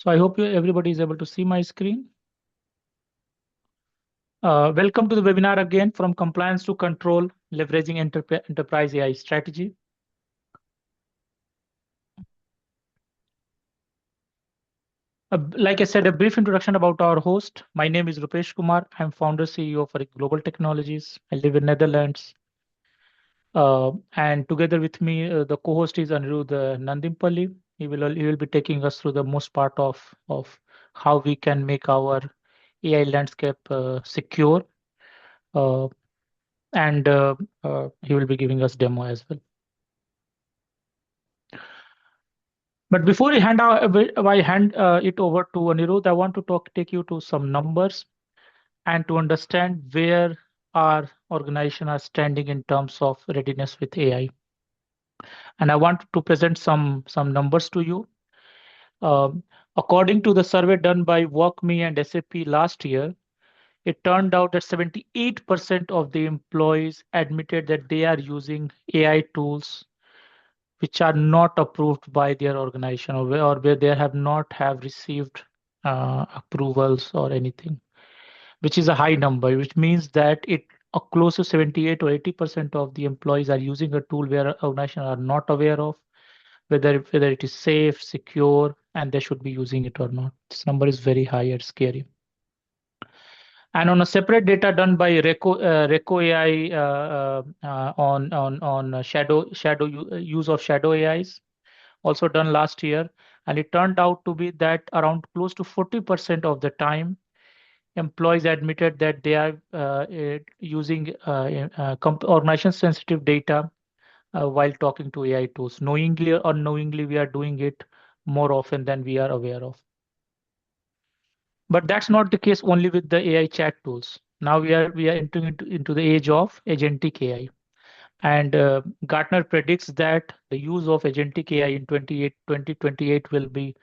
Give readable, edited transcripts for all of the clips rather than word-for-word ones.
So I hope everybody is able to see my screen. Welcome to the webinar again, from compliance to control, leveraging enterprise AI strategy. Like I said, a brief introduction about our host. My name is Rupesh Kumar. I'm founder CEO of Ariqt Global Technologies. I live in Netherlands. And together with me, the co-host is Anirudh Nandimpalli. He will be taking us through the most part of how we can make our AI landscape secure. Uh, and he will be giving us demo as well. But before I hand it over to Anirudh, I want to take you to some numbers and to understand where our organization are standing in terms of readiness with AI. And I want to present some numbers to you. Um, According to the survey done by WorkMe and SAP last year, it turned out that 78% of the employees admitted that they are using AI tools which are not approved by their organization, or where they have not received approvals or anything, which is a high number, which means that it close to 78 or 80% of the employees are using a tool where organization are not aware of whether it is safe, secure, and they should be using it or not. This number is very high and scary. And on a separate data done by Reco AI on use of shadow AIs, also done last year, and it turned out to be that around close to 40% of the time, employees admitted that they are using organization sensitive data while talking to AI tools. Knowingly or unknowingly, we are doing it more often than we are aware of. But that's not the case only with the AI chat tools. Now we are entering into the age of agentic AI. And Gartner predicts that the use of agentic AI in 2028 will be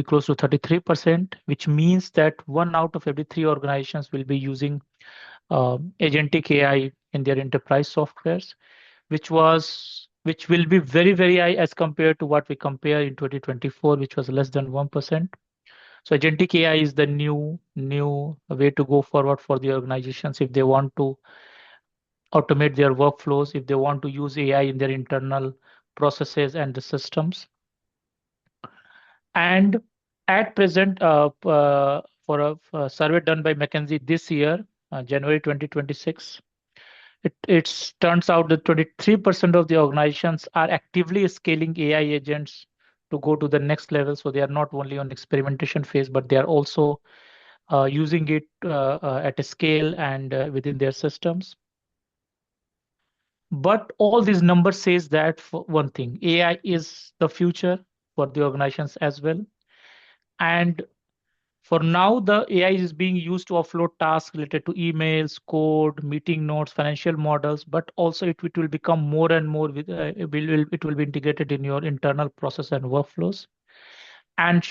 close to 33%, which means that 1 out of every 3 organizations will be using agentic AI in their enterprise softwares, which will be very, very high as compared to what we compare in 2024, which was less than 1%. So agentic AI is the new way to go forward for the organizations if they want to automate their workflows, if they want to use AI in their internal processes and the systems. And at present, for a survey done by McKinsey this year, January 2026, it turns out that 23% of the organizations are actively scaling AI agents to go to the next level. So they are not only on experimentation phase, but they are also using it at a scale and within their systems. But all these numbers says that for one thing, AI is the future for the organizations as well. And for now, the AI is being used to offload tasks related to emails, code, meeting notes, financial models, but also it will become more and more it will be integrated in your internal process and workflows. And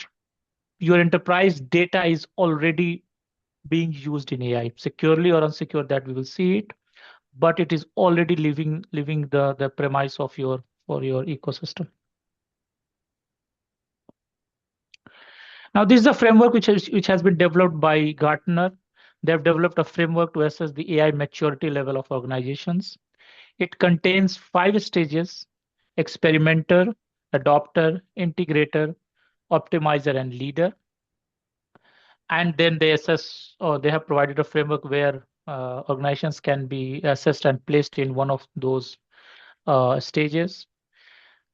your enterprise data is already being used in AI, securely or unsecure, that we will see it, but it is already living the premise of your for your ecosystem. Now, this is a framework which has been developed by Gartner. They have developed a framework to assess the AI maturity level of organizations. It contains 5 stages: experimenter, adopter, integrator, optimizer, and leader. And then they assess, or they have provided a framework where organizations can be assessed and placed in one of those stages.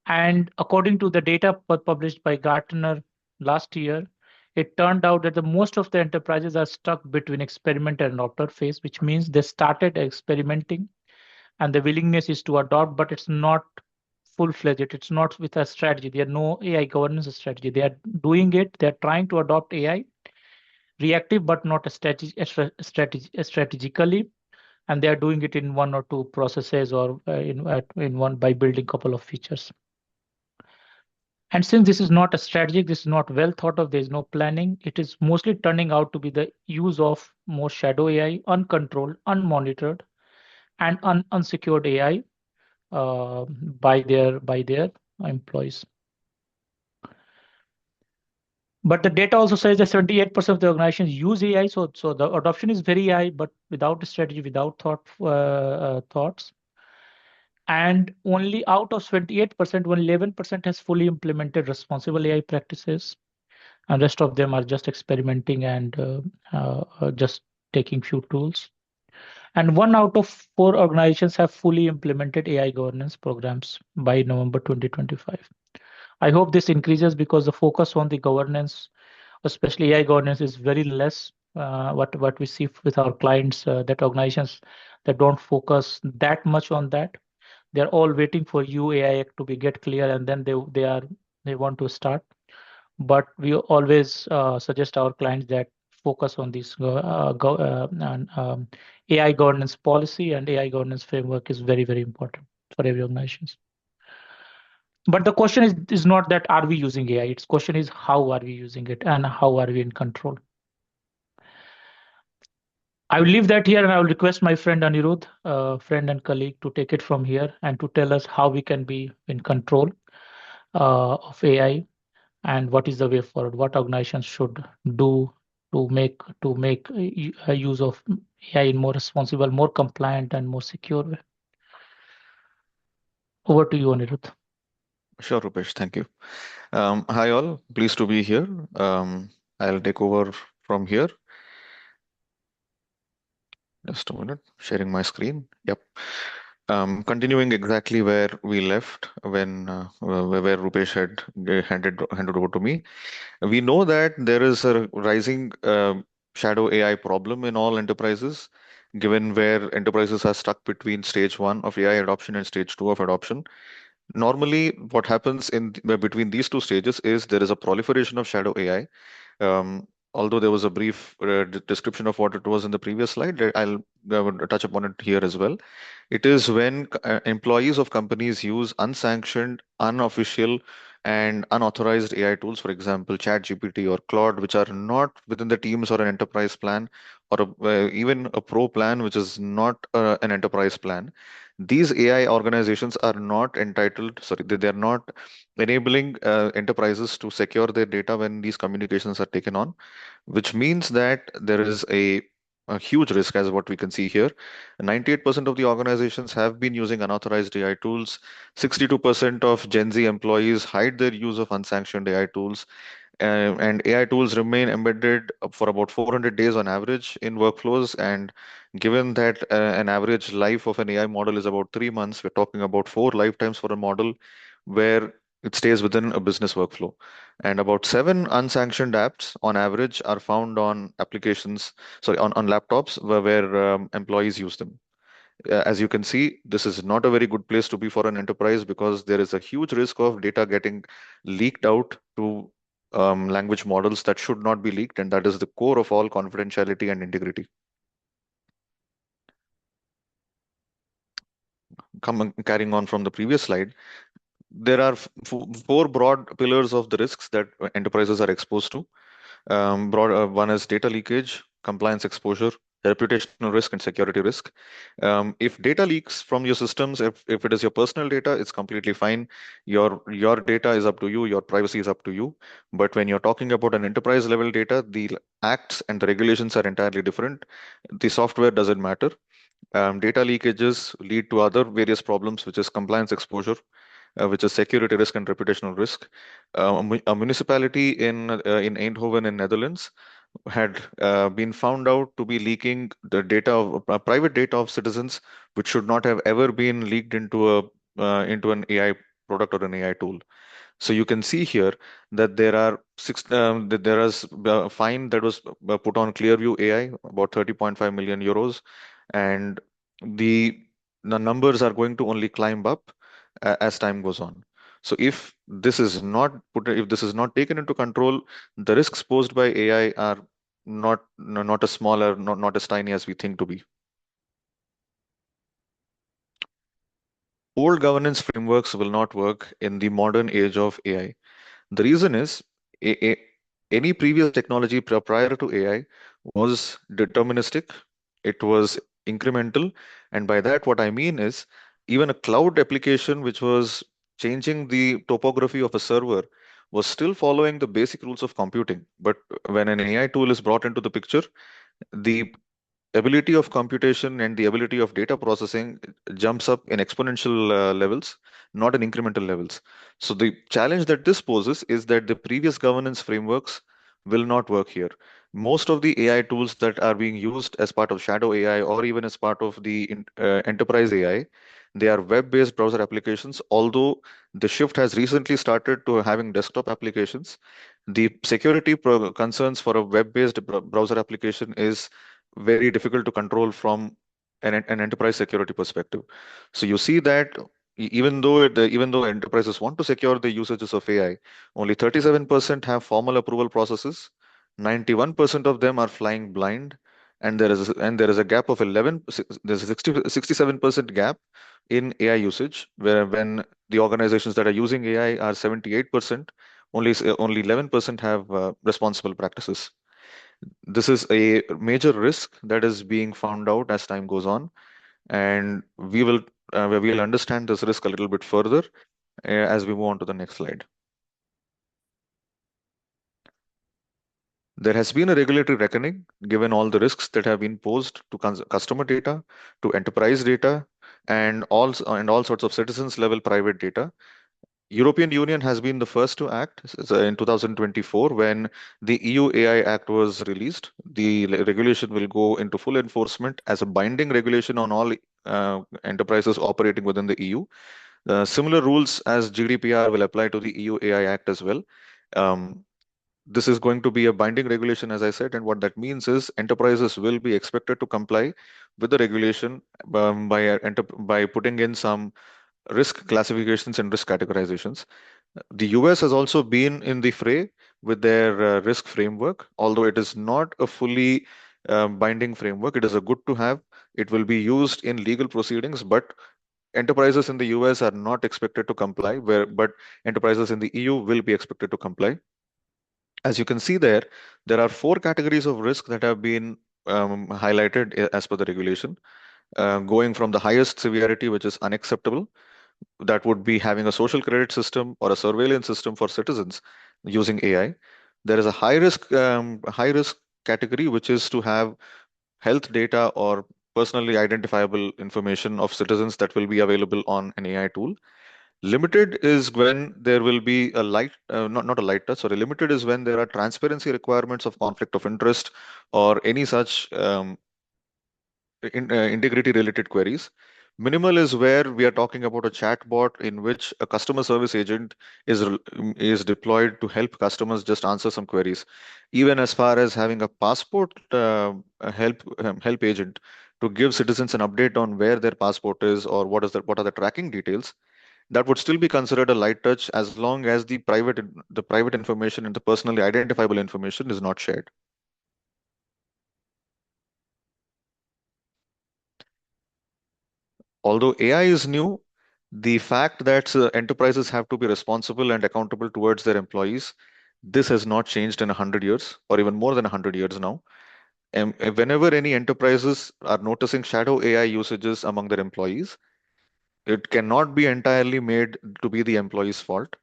And according to the data published by Gartner last year, it turned out that the most of the enterprises are stuck between experiment and adopter phase, which means they started experimenting and the willingness is to adopt, but it's not full-fledged. It's not with a strategy. There are no AI governance strategy. They are doing it. They're trying to adopt AI, reactive, but not strategically. And they are doing it in 1 or 2 processes, or in one by building a couple of features. And since this is not a strategic, this is not well thought of, there is no planning, it is mostly turning out to be the use of more shadow AI, uncontrolled, unmonitored, and unsecured AI by their employees. But the data also says that 78% of the organizations use AI, so the adoption is very high, but without a strategy, without thoughts. And only out of 28%, only 11% has fully implemented responsible AI practices, and rest of them are just experimenting and just taking few tools. And 1 out of 4 organizations have fully implemented AI governance programs by November 2025. I hope this increases because the focus on the governance, especially AI governance, is very less. What we see with our clients, that organizations that don't focus that much on that, they're all waiting for UAI Act to be get clear, and then they want to start. But we always suggest our clients that focus on this and, AI governance policy and AI governance framework is very, very important for every organizations. But the question is not that are we using AI? Its question is how are we using it and how are we in control? I will leave that here and I will request my friend Anirudh, friend and colleague, to take it from here and to tell us how we can be in control of AI and what is the way forward, what organizations should do to make use of AI in more responsible, more compliant, and more secure way. Over to you, Anirudh. Sure, Rupesh. Thank you. Hi, all. Pleased to be here. I'll take over from here. Just a minute. Sharing my screen. Yep. Continuing exactly where we left when where Rupesh had handed over to me. We know that there is a rising shadow AI problem in all enterprises, given where enterprises are stuck between stage one of AI adoption and stage two of adoption. Normally, what happens in between these two stages is there is a proliferation of shadow AI. Although there was a brief description of what it was in the previous slide, I'll touch upon it here as well. It is when employees of companies use unsanctioned, unofficial, and unauthorized AI tools, for example, ChatGPT or Claude, which are not within the teams or an enterprise plan, or even a pro plan, which is not an enterprise plan. These AI organizations are not entitled, sorry, they are not enabling enterprises to secure their data when these communications are taken on, which means that there is a huge risk, as what we can see here. 98% of the organizations have been using unauthorized AI tools. 62% of Gen Z employees hide their use of unsanctioned AI tools. And AI tools remain embedded for about 400 days on average in workflows. And given that an average life of an AI model is about 3 months, we're talking about 4 lifetimes for a model where it stays within a business workflow. And about 7 unsanctioned apps on average are found on applications, sorry, on laptops where employees use them. As you can see, this is not a very good place to be for an enterprise because there is a huge risk of data getting leaked out to language models that should not be leaked, and that is the core of all confidentiality and integrity. Carrying on from the previous slide, there are four broad pillars of the risks that enterprises are exposed to. One is data leakage, compliance exposure, reputational risk, and security risk. If data leaks from your systems, if it is your personal data, it's completely fine. Your data is up to you, your privacy is up to you. But when you're talking about an enterprise level data, the acts and the regulations are entirely different. The software doesn't matter. Data leakages lead to other various problems, which is compliance exposure, which is security risk and reputational risk. A municipality in Eindhoven in Netherlands had been found out to be leaking the data of private data of citizens, which should not have ever been leaked into an AI product or an AI tool. So you can see here that there is a fine that was put on Clearview AI, about 30.5 million euros, and the the numbers are going to only climb up as time goes on. So if this is not taken into control, the risks posed by AI are not as small or not as tiny as we think to be. Old governance frameworks will not work in the modern age of AI. The reason is a, any previous technology prior to AI was deterministic, it was incremental, and by that, what I mean is even a cloud application which was changing the topography of a server was still following the basic rules of computing. But when an AI tool is brought into the picture, the ability of computation and the ability of data processing jumps up in exponential levels, not in incremental levels. So the challenge that this poses is that the previous governance frameworks will not work here. Most of the AI tools that are being used as part of shadow AI or even as part of the enterprise AI, they are web-based browser applications. Although the shift has recently started to having desktop applications, the security concerns for a web-based browser application is very difficult to control from an enterprise security perspective. So you see that even though enterprises want to secure the usages of AI, only 37% have formal approval processes, 91% of them are flying blind, and there is a gap of 11, there's a 67% gap in AI usage, where when the organizations that are using AI are 78%, only 11% have responsible practices. This is a major risk that is being found out as time goes on, and we'll understand this risk a little bit further as we move on to the next slide. There has been a regulatory reckoning given all the risks that have been posed to customer data, to enterprise data, and all sorts of citizens level private data. European Union has been the first to act in 2024 when the EU AI Act was released. The regulation will go into full enforcement as a binding regulation on all enterprises operating within the EU. Similar rules as GDPR will apply to the EU AI Act as well. Um, this is going to be a binding regulation, as I said, and what that means is enterprises will be expected to comply with the regulation by putting in some risk classifications and risk categorizations. The US has also been in the fray with their risk framework, although it is not a fully binding framework. It is a good to have. It will be used in legal proceedings, but enterprises in the US are not expected to comply, but enterprises in the EU will be expected to comply. As you can see there, there are four categories of risk that have been highlighted as per the regulation, going from the highest severity, which is unacceptable, that would be having a social credit system or a surveillance system for citizens using AI. There is a high risk category, which is to have health data or personally identifiable information of citizens that will be available on an AI tool. Limited is when there will be a not a light touch. Sorry, limited is when there are transparency requirements of conflict of interest or any such integrity related queries. Minimal is where we are talking about a chatbot in which a customer service agent is deployed to help customers just answer some queries. Even as far as having a passport help agent to give citizens an update on where their passport is or what are the tracking details, that would still be considered a light touch as long as the private information and the personally identifiable information is not shared. Although AI is new, the fact that enterprises have to be responsible and accountable towards their employees, this has not changed in 100 years or even more than 100 years now. And whenever any enterprises are noticing shadow AI usages among their employees, it cannot be entirely made to be the employee's fault.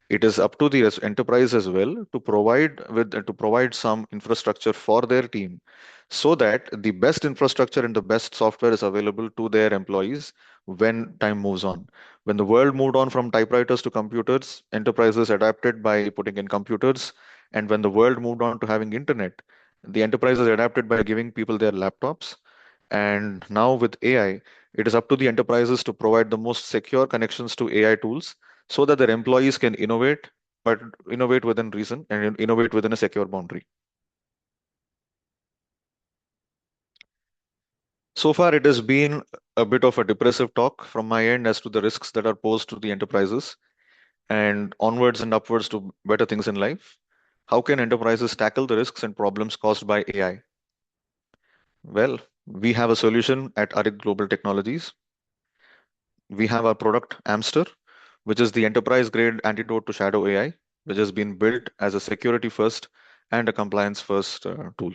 It is up to the enterprise as well to provide some infrastructure for their team so that the best infrastructure and the best software is available to their employees when time moves on. When the world moved on from typewriters to computers, enterprises adapted by putting in computers, and when the world moved on to having internet, the enterprises adapted by giving people their laptops. And now with AI, it is up to the enterprises to provide the most secure connections to AI tools so that their employees can innovate, but innovate within reason and innovate within a secure boundary. So far, it has been a bit of a depressive talk from my end as to the risks that are posed to the enterprises and onwards and upwards to better things in life. How can enterprises tackle the risks and problems caused by AI? Well, we have a solution at Ariqt Global Technologies. We have our product Amster, which is the enterprise grade antidote to shadow AI, which has been built as a security first and a compliance first tool.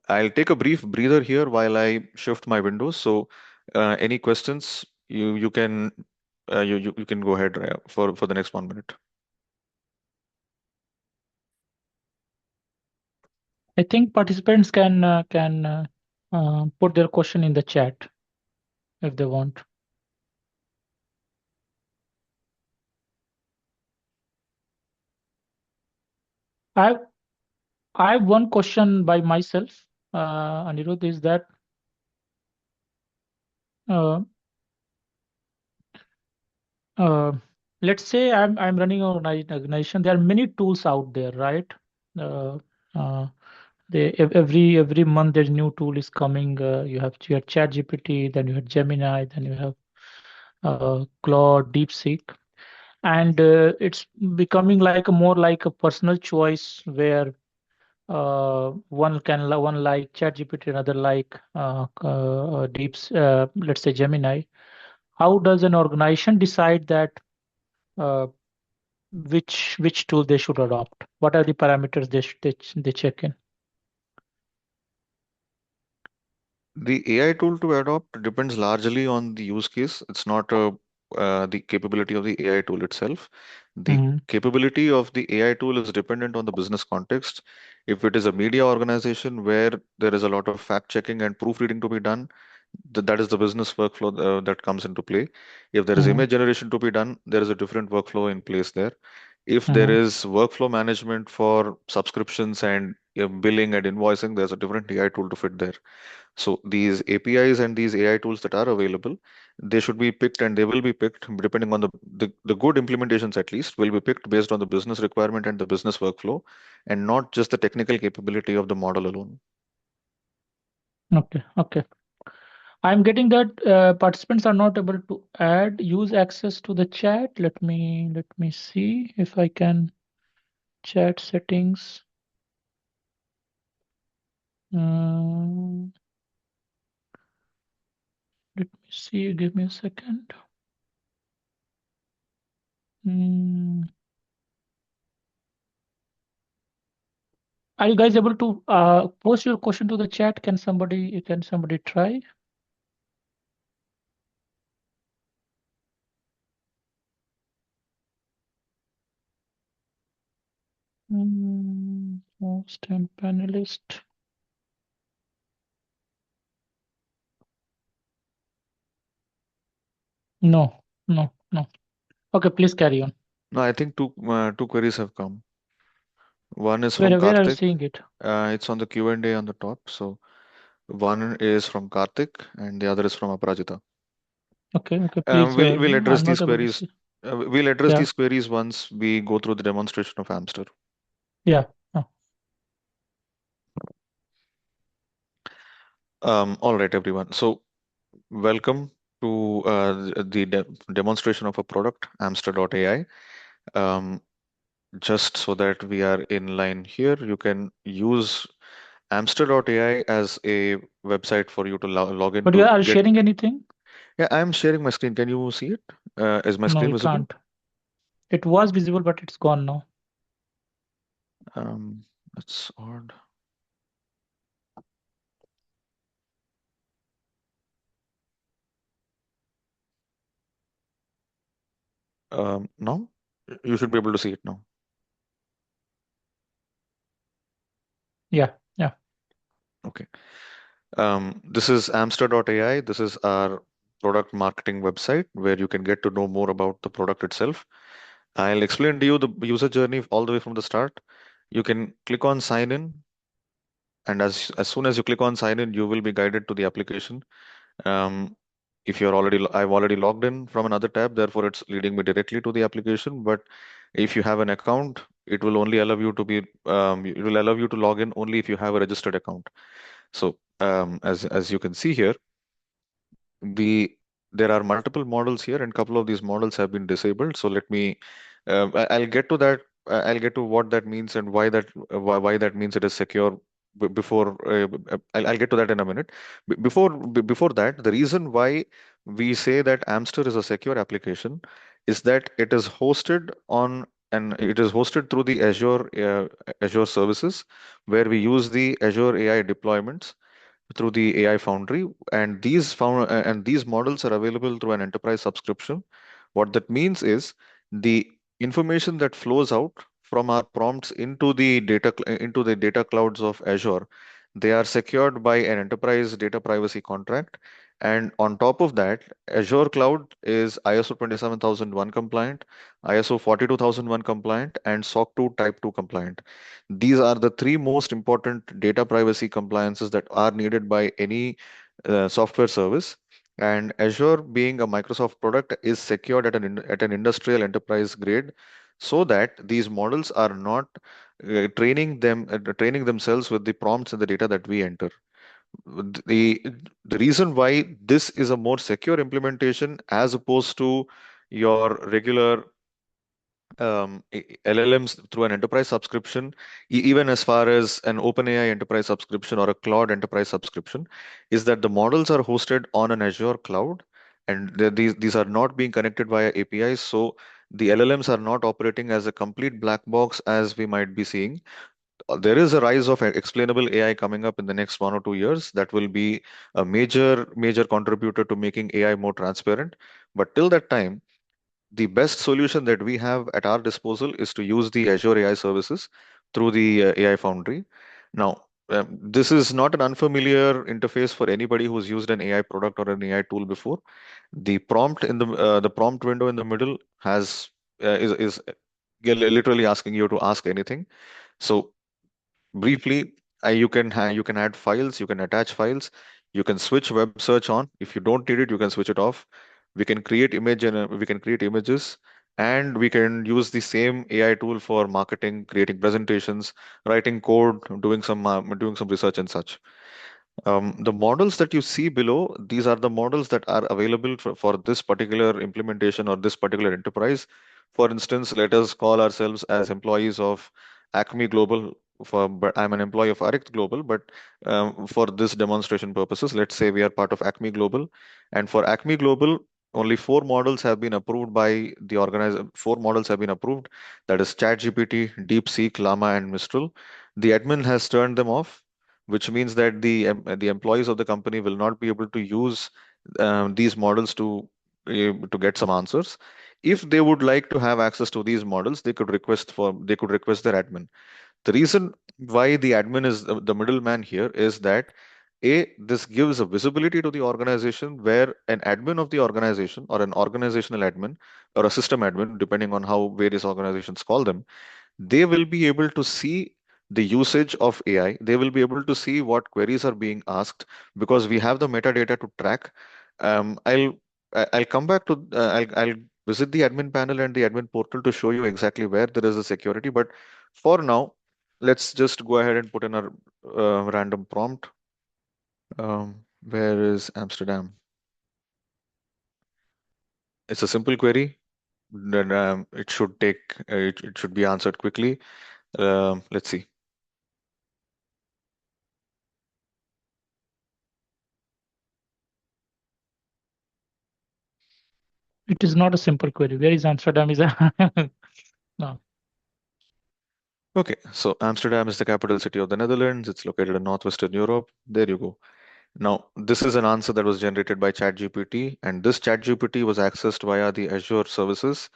I'll take a brief breather here while I shift my windows. So, any questions? You can you can go ahead for the next 1 minute. I think participants can put their question in the chat if they want. I have, I have one question by myself, Anirudh, is that uh, uh, let's say I'm running an organization. There are many tools out there, right? Uh, uh, every month there's new tool is coming. You have ChatGPT, then you have Gemini, then you have Claude, DeepSeek, and it's becoming like a more like a personal choice where one like ChatGPT, another like let's say Gemini. How does an organization decide that uh, which tool they should adopt? What are the parameters they check in? The AI tool to adopt depends largely on the use case. It's not the capability of the AI tool itself. The Mm-hmm. capability of the AI tool is dependent on the business context. If it is a media organization where there is a lot of fact checking and proofreading to be done, that is the business workflow that comes into play. If there is Mm-hmm. image generation to be done, there is a different workflow in place there. If there Mm-hmm. is workflow management for subscriptions and billing and invoicing, there's a different AI tool to fit there. So these APIs and these AI tools that are available, they should be picked and they will be picked depending on the good implementations at least will be picked based on the business requirement and the business workflow and not just the technical capability of the model alone. Okay. Okay. I'm getting that participants are not able to add use access to the chat. Let me see if I can chat settings. Mm, let me see. Give me a second. Mm, are you guys able to post your question to the chat? Can somebody try? Host and panelist. No, no, no. Okay, please carry on. No, I think two queries have come. One is from Where are you Karthik. seeing it? It's on the Q&A on the top. So one is from Karthik and the other is from Aparajita. Okay, okay. Please. We'll address I'm these not able to queries. see. We'll address Yeah, these queries once we go through the demonstration of Amster. yeah. Oh, All right, everyone. So welcome to the demonstration of a product, Amster.ai. Um, just so that we are in line here, you can use Amster.ai as a website for you to log in but you to are get. sharing anything? Yeah, I'm sharing my screen. Can you see it? Is my No, screen we visible? can't. It was visible, but it's gone now. Um, that's odd. Now you should be able to see it now. Yeah, yeah. Okay. This is Amster.ai. This is our product marketing website where you can get to know more about the product itself. I'll explain to you the user journey all the way from the start. You can click on sign in, and as soon as you click on sign in, you will be guided to the application. Um, if you're already, I've already logged in from another tab, therefore it's leading me directly to the application. But if you have an account, it will only allow you to be, it will allow you to log in only if you have a registered account. So as you can see here, the there are multiple models here, and a couple of these models have been disabled. So let me, I'll get to that. I'll get to what that means and why that means it is secure. Before I'll get to that in a minute. Before that, the reason why we say that Amster is a secure application is that it is hosted on and it is hosted through the Azure services, where we use the Azure AI deployments through the AI Foundry, and these models are available through an enterprise subscription. What that means is the information that flows out from our prompts into the data clouds of Azure, they are secured by an enterprise data privacy contract. And on top of that, Azure Cloud is ISO 27001 compliant, ISO 42001 compliant, and SOC 2 Type 2 compliant. These are the three most important data privacy compliances that are needed by any software service. And Azure, being a Microsoft product, is secured at an industrial enterprise grade, so that these models are not training themselves with the prompts and the data that we enter. The the reason why this is a more secure implementation as opposed to your regular LLMs through an enterprise subscription, even as far as an OpenAI enterprise subscription or a Claude enterprise subscription, is that the models are hosted on an Azure cloud, and these are not being connected via APIs. So the LLMs are not operating as a complete black box as we might be seeing. There is a rise of explainable AI coming up in the next 1 or 2 years that will be a major contributor to making AI more transparent. But till that time, the best solution that we have at our disposal is to use the Azure AI services through the AI Foundry. Now, this is not an unfamiliar interface for anybody who's used an AI product or an AI tool before. The prompt window in the middle has is literally asking you to ask anything. So briefly, you can add files, you can attach files, you can switch web search on. If you don't need it, you can switch it off. We can create images, and we can use the same AI tool for marketing, creating presentations, writing code, doing some research and such. The models that you see below, these are the models that are available for this particular implementation or this particular enterprise. For instance, let us call ourselves as employees of Acme Global. But I'm an employee of Ariqt Global, but for this demonstration purposes, let's say we are part of Acme Global. And for Acme Global, only four models have been approved by the organizer. Four models have been approved. That is ChatGPT, DeepSeek, Llama, and Mistral. The admin has turned them off, which means that the employees of the company will not be able to use these models to get some answers. If they would like to have access to these models, they could request their admin. The reason why the admin is the middleman here is that this gives a visibility to the organization, where an admin of the organization, or an organizational admin, or a system admin, depending on how various organizations call them, they will be able to see the usage of AI. They will be able to see what queries are being asked, because we have the metadata to track. Um, I'll I'll come back to I'll visit the admin panel and the admin portal to show you exactly where there is a security. But for now, let's just go ahead and put in a random prompt. Where is Amsterdam? It's a simple query. Then it should be answered quickly. Let's see. It is not a simple query. Where is Amsterdam? Is a no. Okay, so Amsterdam is the capital city of the Netherlands. It's located in northwestern Europe. There you go. Now, this is an answer that was generated by ChatGPT, and this ChatGPT was accessed via the Azure services,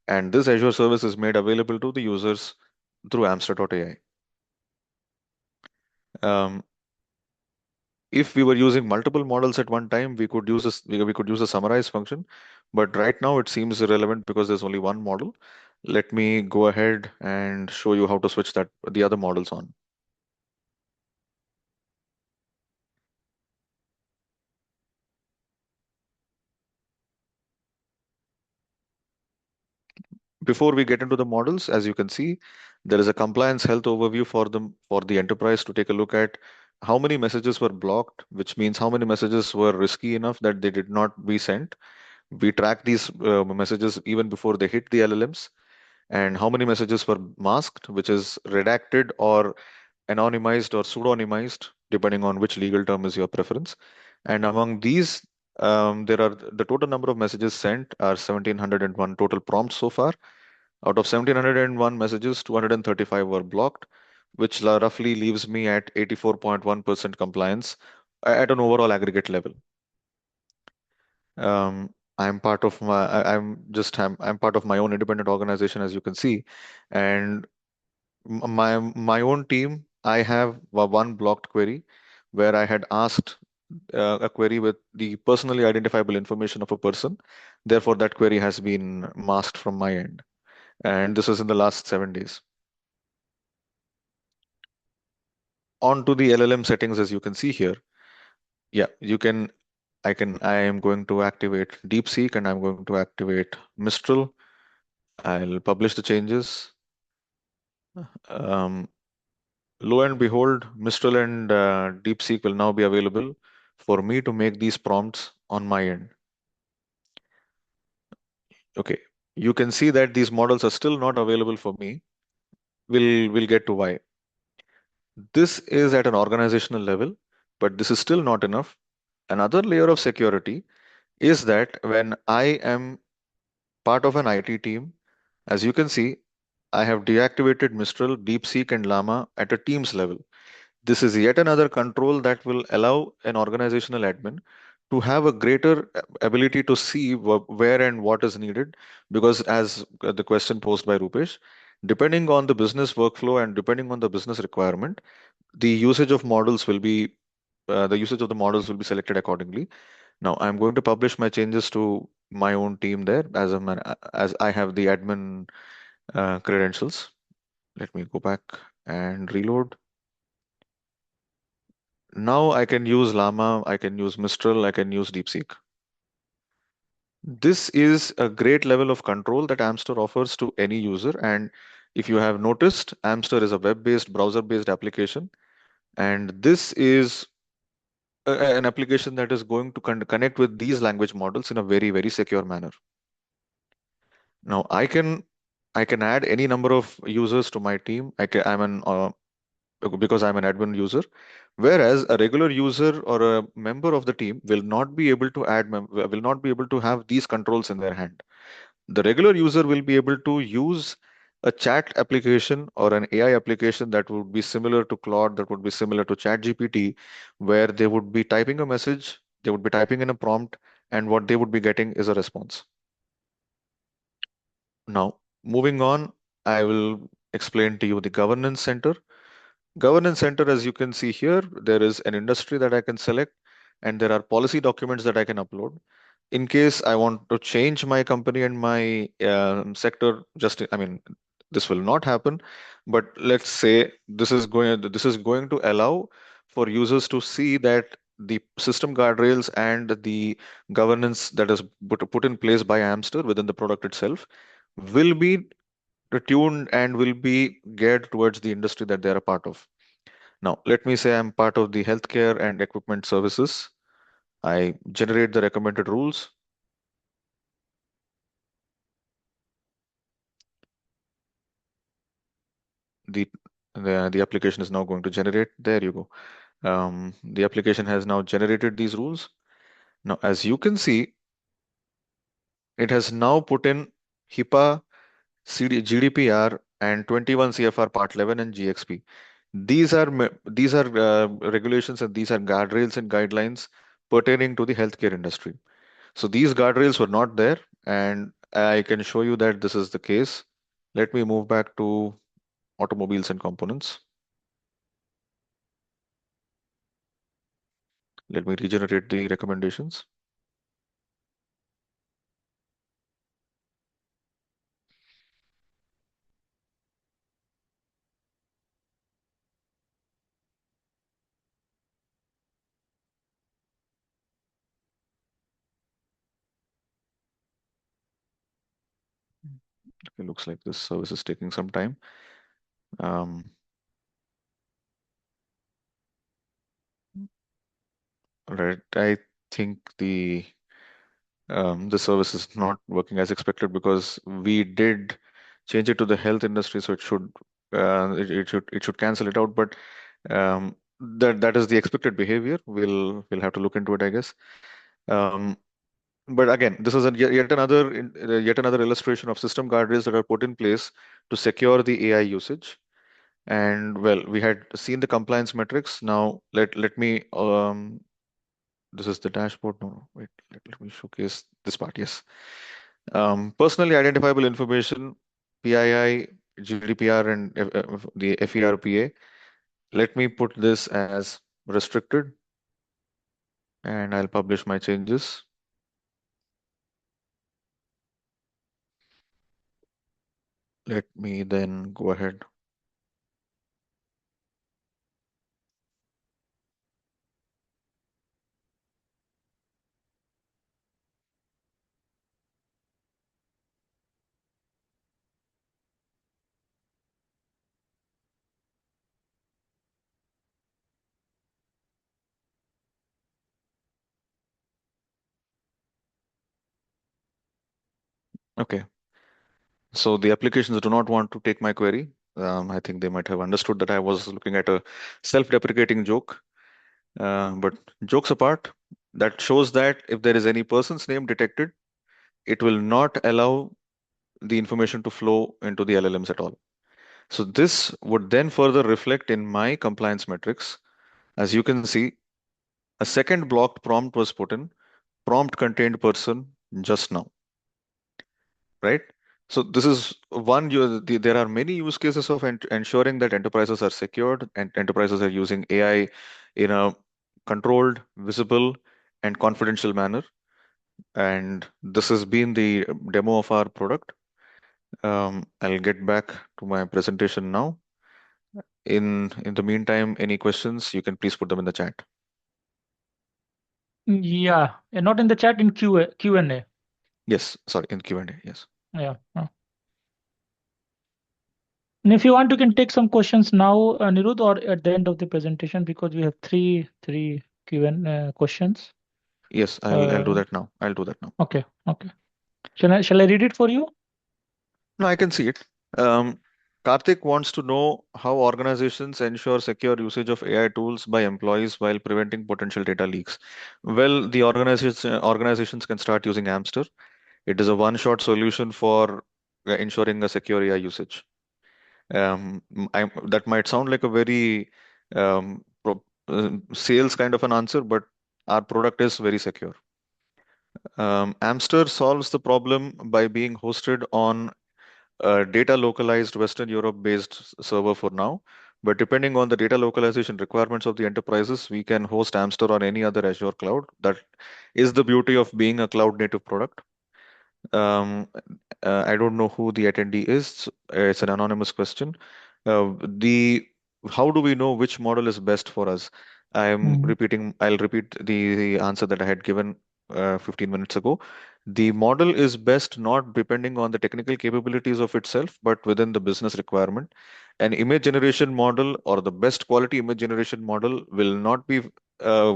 and this Azure service is made available to the users through Amster.ai. Um, if we were using multiple models at one time, we could use a summarize function, but right now it seems irrelevant because there's only one model. Let me go ahead and show you how to switch the other models on. Before we get into the models, as you can see, there is a compliance health overview for the enterprise to take a look at how many messages were blocked, which means how many messages were risky enough that they did not be sent. We track these messages even before they hit the LLMs, and how many messages were masked, which is redacted or anonymized or pseudonymized, depending on which legal term is your preference. And among these, there are the total number of messages sent are 1701 total prompts so far. Out of 1701 messages, 235 were blocked, which roughly leaves me at 84.1% compliance at an overall aggregate level. I'm part of my I- I'm just I'm part of my own independent organization, as you can see, and my own team, I have one blocked query where I had asked a query with the personally identifiable information of a person. Therefore, that query has been masked from my end. And this is in the last 7 days. On to the LLM settings, as you can see here. Yeah, I am going to activate DeepSeek and I'm going to activate Mistral. I'll publish the changes. Um, Lo and behold, Mistral and DeepSeek will now be available for me to make these prompts on my end. Okay, you can see that these models are still not available for me. We'll get to why. This is at an organizational level, but this is still not enough. Another layer of security is that when I am part of an IT team, as you can see, I have deactivated Mistral, DeepSeek, and Llama at a Teams level. This is yet another control that will allow an organizational admin to have a greater ability to see where and what is needed. Because, as the question posed by Rupesh, depending on the business workflow and depending on the business requirement, the usage of the models will be selected accordingly. Now, I'm going to publish my changes to my own team there as I have the admin credentials. Let me go back and reload. Now I can use Llama, I can use Mistral, I can use DeepSeek. This is a great level of control that Amster offers to any user. And if you have noticed, Amster is a web-based, browser-based application. And this is an application that is going to connect with these language models in a very, very secure manner. Now I can add any number of users to my team. Because I'm an admin user. Whereas a regular user or a member of the team will not be able to will not be able to have these controls in their hand. The regular user will be able to use a chat application or an AI application that would be similar to Claude, that would be similar to ChatGPT, where they would be typing a message, they would be typing in a prompt, and what they would be getting is a response. Now, moving on, I will explain to you the governance center. Governance center, as you can see here, there is an industry that I can select, and there are policy documents that I can upload. In case I want to change my company and my sector, I mean, this will not happen, but let's say this is going to allow for users to see that the system guardrails and the governance that is put in place by Amster within the product itself will be tuned and will be geared towards the industry that they're a part of. Now, let me say I'm part of the healthcare and equipment services. I generate the recommended rules. The, the application is now going to generate. There you go. The application has now generated these rules. Now, as you can see, it has now put in HIPAA, GDPR, and 21 CFR Part 11 and GXP. These are regulations and these are guardrails and guidelines pertaining to the healthcare industry. So these guardrails were not there, and I can show you that this is the case. Let me move back to automobiles and components. Let me regenerate the recommendations. It looks like this service is taking some time. Um, right, I think the service is not working as expected because we did change it to the health industry, so it should cancel it out. But that is the expected behavior. We'll have to look into it, I guess. Um, but again, this is yet another illustration of system guardrails that are put in place to secure the AI usage. And well, we had seen the compliance metrics. Now let me this is the dashboard. No, wait, let me showcase this part. Yes. Personally identifiable information, PII, GDPR and the FERPA. Let me put this as restricted and I'll publish my changes. Let me then go ahead. Okay. So the applications do not want to take my query. I think they might have understood that I was looking at a self-deprecating joke. But jokes apart, that shows that if there is any person's name detected, it will not allow the information to flow into the LLMs at all. So this would then further reflect in my compliance metrics. As you can see, a second blocked prompt was put in, prompt contained person just now, right? So this is one, there are many use cases of ensuring that enterprises are secured and enterprises are using AI in a controlled, visible, and confidential manner. And this has been the demo of our product. I'll get back to my presentation now. In the meantime, any questions, you can please put them in the chat. Yeah, and not in the chat, in Q&A. Yes, sorry, in Q&A. Yes. Yeah. And if you want, you can take some questions now, Anirudh, or at the end of the presentation, because we have three Q&A questions. Yes, I'll do Uh, that now. I'll do that now. okay, okay. Shall I read it for you? No, I can see it. Um, Karthik wants to know how organizations ensure secure usage of AI tools by employees while preventing potential data leaks. Well, the organizations can start using Amster. It is a one-shot solution for ensuring a secure AI usage. That might sound like a very sales kind of an answer, but our product is very secure. Amster solves the problem by being hosted on a data localized Western Europe based server for now. But depending on the data localization requirements of the enterprises, we can host Amster on any other Azure cloud. That is the beauty of being a cloud native product. Um, I don't know who the attendee is. It's an anonymous question. The How do we know which model is best for us? Mhm. I'll repeat the answer that I had given 15 minutes ago. The model is best not depending on the technical capabilities of itself, but within the business requirement. An image generation model or the best quality image generation model will not be a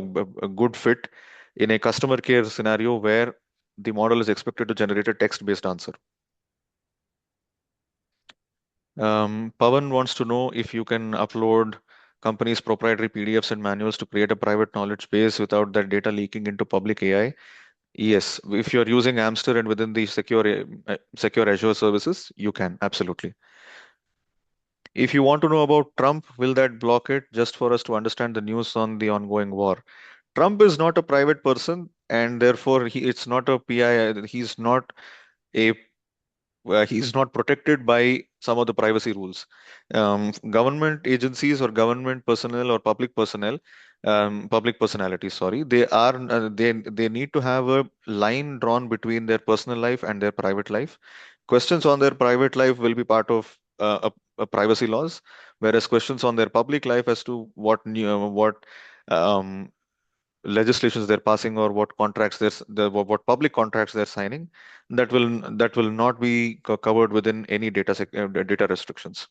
good fit in a customer care scenario where the model is expected to generate a text-based answer. Pawan wants to know if you can upload companies' proprietary PDFs and manuals to create a private knowledge base without that data leaking into public AI. Yes, if you're using Amster and within the secure Azure services, you can absolutely. If you want to know about Trump, will that block it? Just for us to understand the news on the ongoing war. Trump is not a private person, and therefore it's not a PI. A he's not protected by some of the privacy rules. Government agencies or government personnel or public personalities, sorry, they need to have a line drawn between their personal life and their private life. Questions on their private life will be part of privacy laws, whereas questions on their public life as to what um, legislations they're passing or what contracts what public contracts they're signing, that will not be covered within any data restrictions.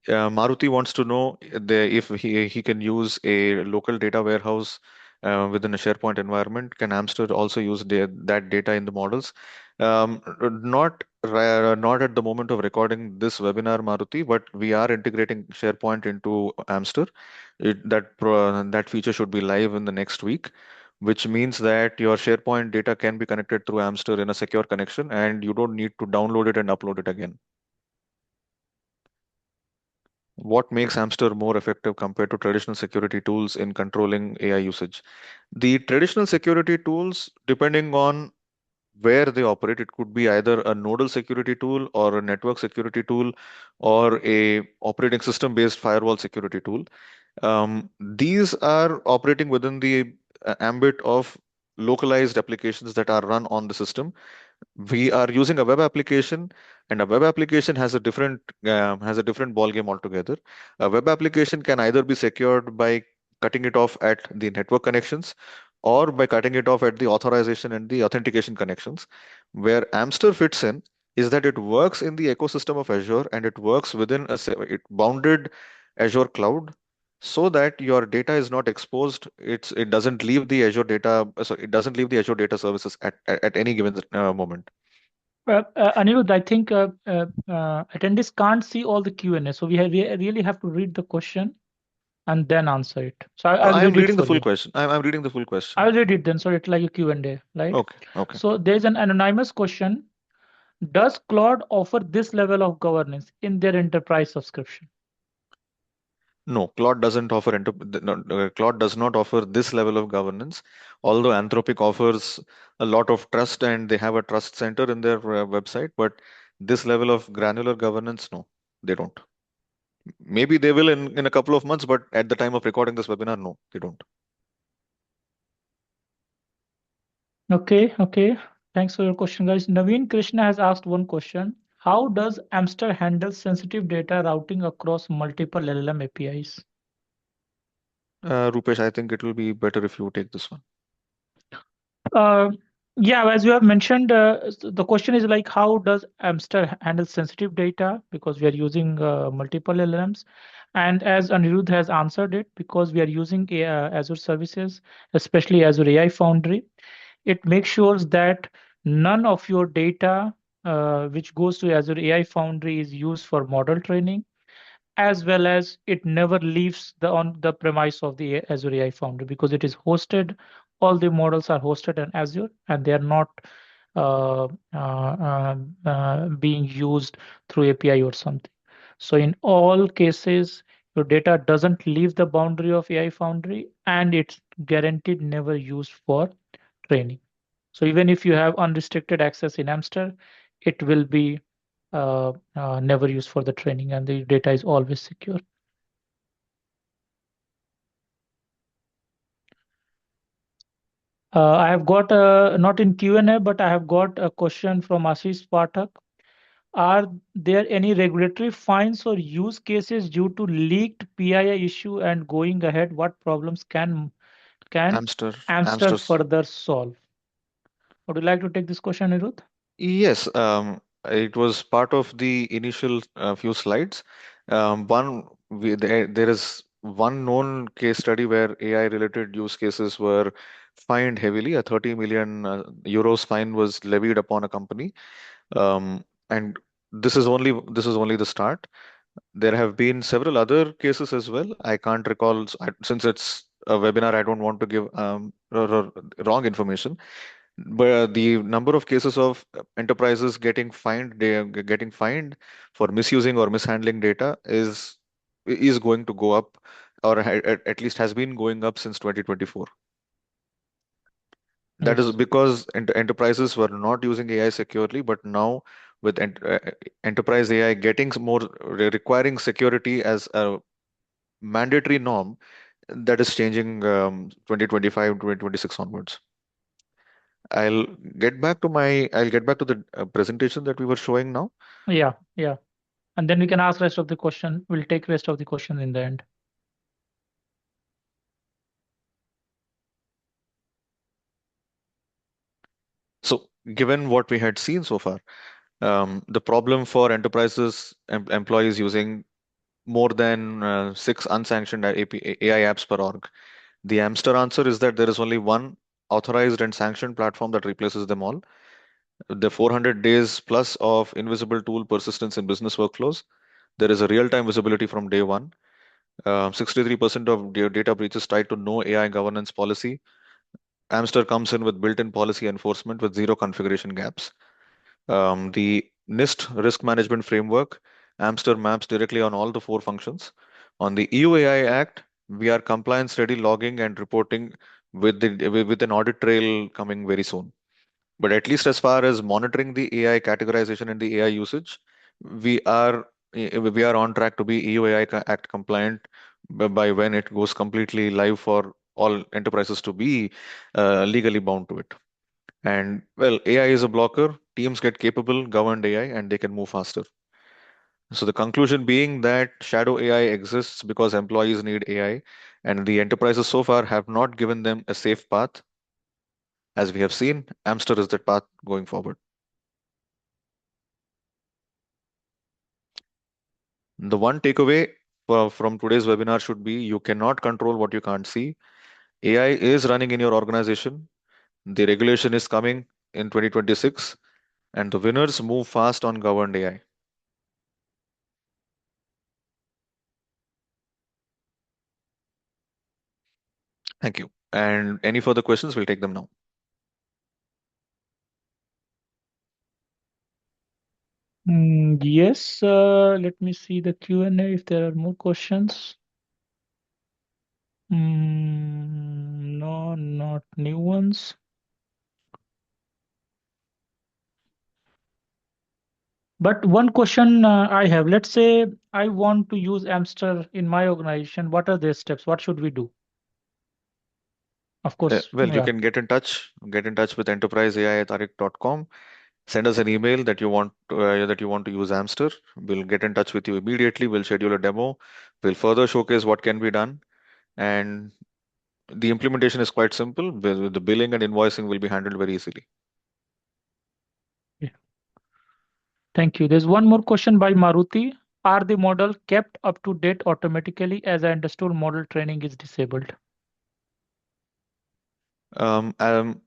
Maruti wants to know if he can use a local data warehouse within a SharePoint environment. Can Amster also use that data in the models? Not at the moment of recording this webinar, Maruti, but we are integrating SharePoint into Amster. That feature should be live in the next week, which means that your SharePoint data can be connected through Amster in a secure connection, and you don't need to download it and upload it again. What makes Hamster more effective compared to traditional security tools in controlling AI usage? The traditional security tools, depending on where they operate. It could be either a nodal security tool or a network security tool or a operating system based firewall security tool. These are operating within the ambit of localized applications that are run on the system. We are using a web application, and a web application has a different ball game altogether. A web application can either be secured by cutting it off at the network connections or by cutting it off at the authorization and the authentication connections. Where Amster fits in is that it works in the ecosystem of Azure, and it works within it bounded Azure cloud, so that your data is not exposed. It doesn't leave the Azure data, so it doesn't leave the Azure data services at any given moment. Anirudh, I think attendees can't see all the Q&A, so we really have to read the question and then answer it. So I'll I am read it reading the for full you. question. I'm reading the full question. I'll read it then, so it's like a Q&A, right? Okay, okay. So there's an anonymous question. Does Claude offer this level of governance in their enterprise subscription? No, Claude does not offer this level of governance. Although Anthropic offers a lot of trust and they have a trust center in their website, but this level of granular governance, no, they don't. Maybe they will in a couple of months, but at the time of recording this webinar, no, they don't. Okay, okay. Thanks for your question, guys. Naveen Krishna has asked one question. How does Amster handle sensitive data routing across multiple LLM APIs? Rupesh, I think it will be better if you take this one. Uh, yeah, as you have mentioned, the question is like, how does Amster handle sensitive data? Because we are using multiple LLMs. And as Anirudh has answered it, because we are using Azure services, especially Azure AI Foundry, it makes sure that none of your data which goes to Azure AI Foundry is used for model training, as well as it never leaves the on the premise of the Azure AI Foundry because it is hosted. All the models are hosted on Azure, and they are not being used through API or something. So in all cases, your data doesn't leave the boundary of AI Foundry, and it's guaranteed never used for training. So even if you have unrestricted access in Amster, it will be never used for the training, and the data is always secure. I have got not in Q&A, but I have got a question from Ashish Pathak. Are there any regulatory fines or use cases due to leaked PII issue, and going ahead, what problems can Amster, Amster Amster. further solve? Would you like to take this question, Anirudh? Yes, it was part of the initial few slides. There is one known case study where AI-related use cases were fined heavily. A 30 million euros fine was levied upon a company, and this is only the start. There have been several other cases as well. I can't recall since it's a webinar. I don't want to give wrong information, but the number of cases of enterprises getting fined for misusing or mishandling data is going to go up, or at least has been going up since 2024. That is Yes. because enterprises were not using AI securely, but now with enterprise AI getting more requiring security as a mandatory norm, that is changing 2025, 2026 onwards. I'll get back to the presentation that we were showing now. Yeah, yeah. And then we can ask rest of the question. We'll take rest of the question in the end. So, given what we had seen so far, the problem for enterprises employees using more than six unsanctioned AI apps per org, the Amster answer is that there is only one authorized and sanctioned platform that replaces them all. The 400 days plus of invisible tool persistence in business workflows. There is a real-time visibility from day one. 63% of data breaches tied to no AI governance policy. Amster comes in with built-in policy enforcement with zero configuration gaps. The NIST risk management framework, Amster maps directly on all the four functions. On the EU AI Act, we are compliance ready logging and reporting with an audit trail coming very soon. But at least as far as monitoring the AI categorization and the AI usage, we are we are on track to be EU AI Act compliant by when it goes completely live for all enterprises to be legally bound to it. And well, AI is a blocker. Teams get capable, governed AI, and they can move faster. So the conclusion being that shadow AI exists because employees need AI, and the enterprises so far have not given them a safe path. As we have seen, Amster is that path going forward. The one takeaway from today's webinar should be you cannot control what you can't see. AI is running in your organization. The regulation is coming in 2026, and the winners move fast on governed AI. Thank you. And any further questions, we'll take them now. Yes, let me see the Q&A if there are more questions. No, not new ones. But one question I have, let's say I want to use Amster in my organization. What are their steps? What should we do? Of course, Well, you yeah. can get in touch with enterpriseai@ariqt.com. Send us an email that you want to use Amster. We'll get in touch with you immediately. We'll schedule a demo. We'll further showcase what can be done. And the implementation is quite simple. The billing and invoicing will be handled very easily. Yeah. Thank you. There's one more question by Maruti. Are the model kept up to date automatically? As I understood, model training is disabled. Um, um,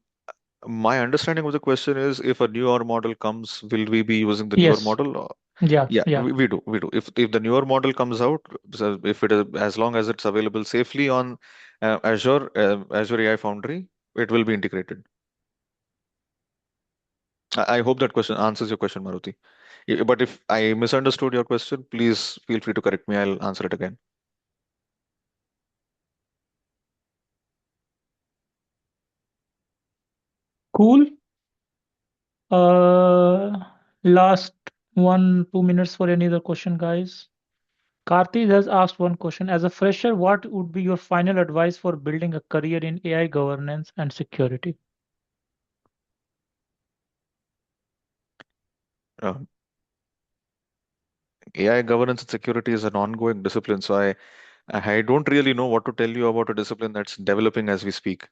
my understanding of the question is if a newer model comes, will we be using the newer Yes. model? Yeah. Yeah, Yeah. we do. If the newer model comes out, so if it is as long as it's available safely on Azure AI Foundry, it will be integrated. I hope that question answers your question, Maruti. But if I misunderstood your question, please feel free to correct me. I'll answer it again. Cool. Uh, Last 2 minutes for any other question, guys. Karthi has asked one question. As a fresher, what would be your final advice for building a career in AI governance and security? Uh, AI governance and security is an ongoing discipline, so I don't really know what to tell you about a discipline that's developing as we speak.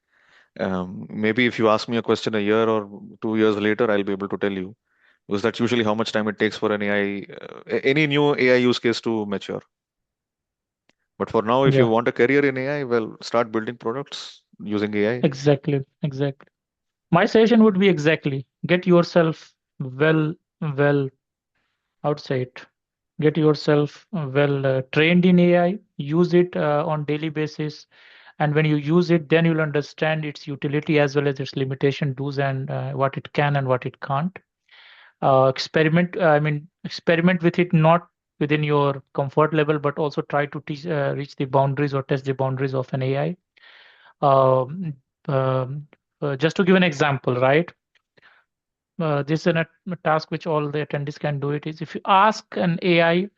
Maybe if you ask me a question a year or 2 years later, I'll be able to tell you. Because that's usually how much time it takes for an any new AI use case to mature. But for now, if you Yeah, want a career in AI, well, start building products using AI. exactly. Exactly. My suggestion would be exactly get yourself well, I would say it. Get yourself well trained in AI, use it on daily basis. And when you use it, then you'll understand its utility as well as its limitation, do's and what it can and what it can't. Experiment with it, not within your comfort level, but also try to reach the boundaries or test the boundaries of an AI. Um, just to give an example, right? This is a task which all the attendees can do. It is if you ask an AI,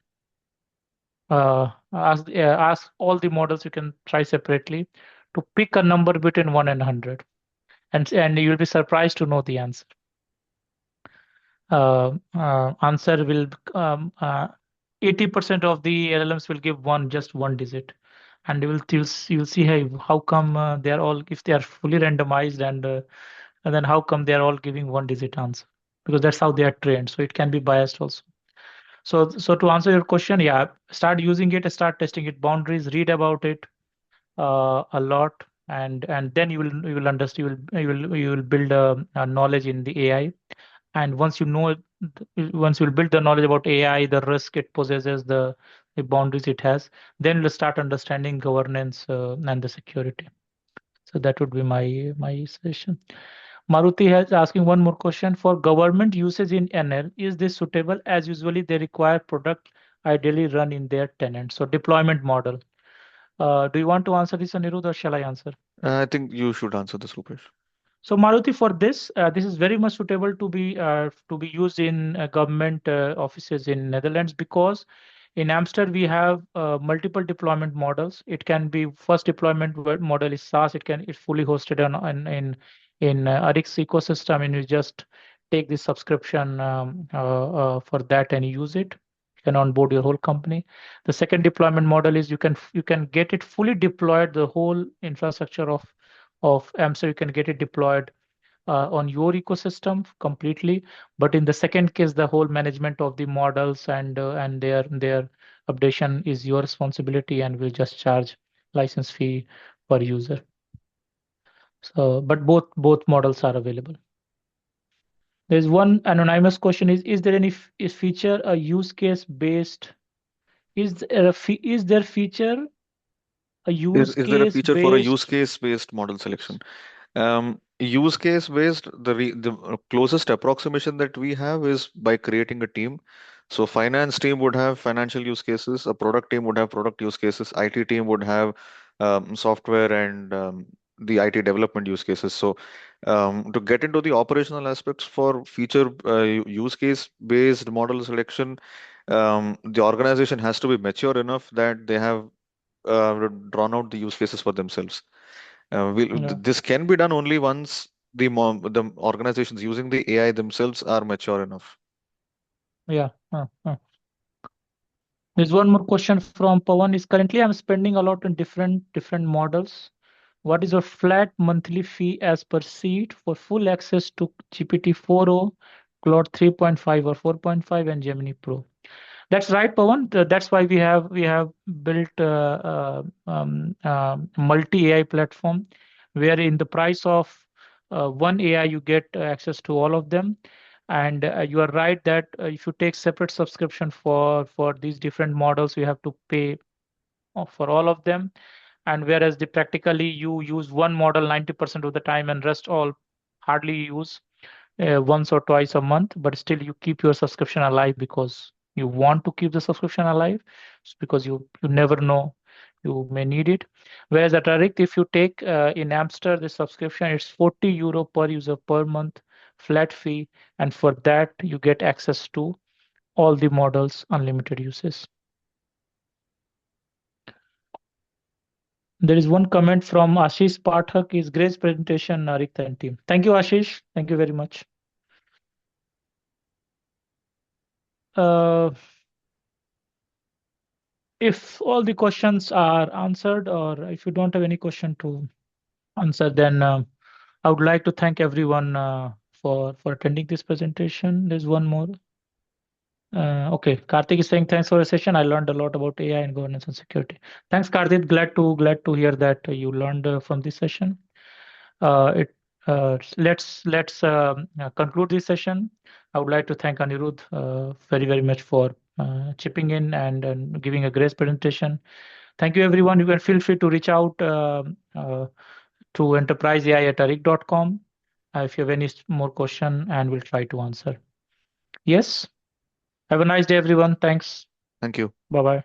ask all the models you can try separately to pick a number between 1 and 100, and you'll be surprised to know the answer. Answer will 80% of the LLMs will give just one digit, and you'll see, hey, how come they are all, if they are fully randomized, and then how come they are all giving one digit answer, because that's how they are trained, so it can be biased also. So to answer your question, yeah, start using it, start testing it boundaries, read about it a lot, and then you will understand, you will build a knowledge in the AI. And once you'll build the knowledge about AI, the risk it possesses, the boundaries it has, then you'll start understanding governance and the security. So that would be my suggestion. Maruti has asking one more question. For government usage in NL, is this suitable? As usually they require product ideally run in their tenant. So deployment model. Do you want to answer this, Anirudh, or shall I answer? I think you should answer this, Rupesh. So Maruti, for this, this is very much suitable to be used in government offices in Netherlands, because in Amster we have multiple deployment models. It can be first deployment model is SaaS. It's fully hosted in Ariqt's ecosystem, and you just take the subscription for that and use it. You can onboard your whole company. The second deployment model is you can get it fully deployed, the whole infrastructure of Amster. You can get it deployed on your ecosystem completely. But in the second case, the whole management of the models and their updation is your responsibility, and will just charge license fee per user. So, but both models are available. There's one anonymous question: is there any is feature a use case based? Is there feature a use Is there a case feature for a use based? case based model selection? Use case based, the closest approximation that we have is by creating a team. So finance team would have financial use cases, a product team would have product use cases, IT team would have software and the IT development use cases. So to get into the operational aspects for feature use case based model selection, the organization has to be mature enough that they have drawn out the use cases for themselves. Yeah, This can be done only once the organizations using the AI themselves are mature enough. yeah. There's one more question from Pawan. Is currently I'm spending a lot on different models. What is your flat monthly fee as per seat for full access to GPT 4.0, Claude 3.5 or 4.5, and Gemini Pro? That's right, Pawan. That's why we have built multi AI platform, where in the price of one AI you get access to all of them. And you are right that if you take separate subscription for these different models, you have to pay for all of them. And whereas the practically you use one model 90% of the time, and rest all hardly use once or twice a month, but still you keep your subscription alive because you want to keep the subscription alive. It's because you never know, you may need it. Whereas at Ariqt, if you take in Amster the subscription, it's 40 euro per user per month, flat fee, and for that you get access to all the models, unlimited uses. There is one comment from Ashish Pathak: is great presentation, Ariqt and team. Thank you, Ashish. Thank you very much. Uh, if all the questions are answered, or if you don't have any question to answer, then I would like to thank everyone for attending this presentation. There's one more. Okay, Karthik is saying thanks for the session. I learned a lot about AI and governance and security. Thanks, Karthik. Glad to hear that you learned from this session. It let's conclude this session. I would like to thank Anirudh very much for chipping in and giving a great presentation. Thank you, everyone. You can feel free to reach out to enterpriseai@ariq.com if you have any more question, and we'll try to answer. Yes. Have a nice day, everyone. Thanks. Thank you. Bye bye.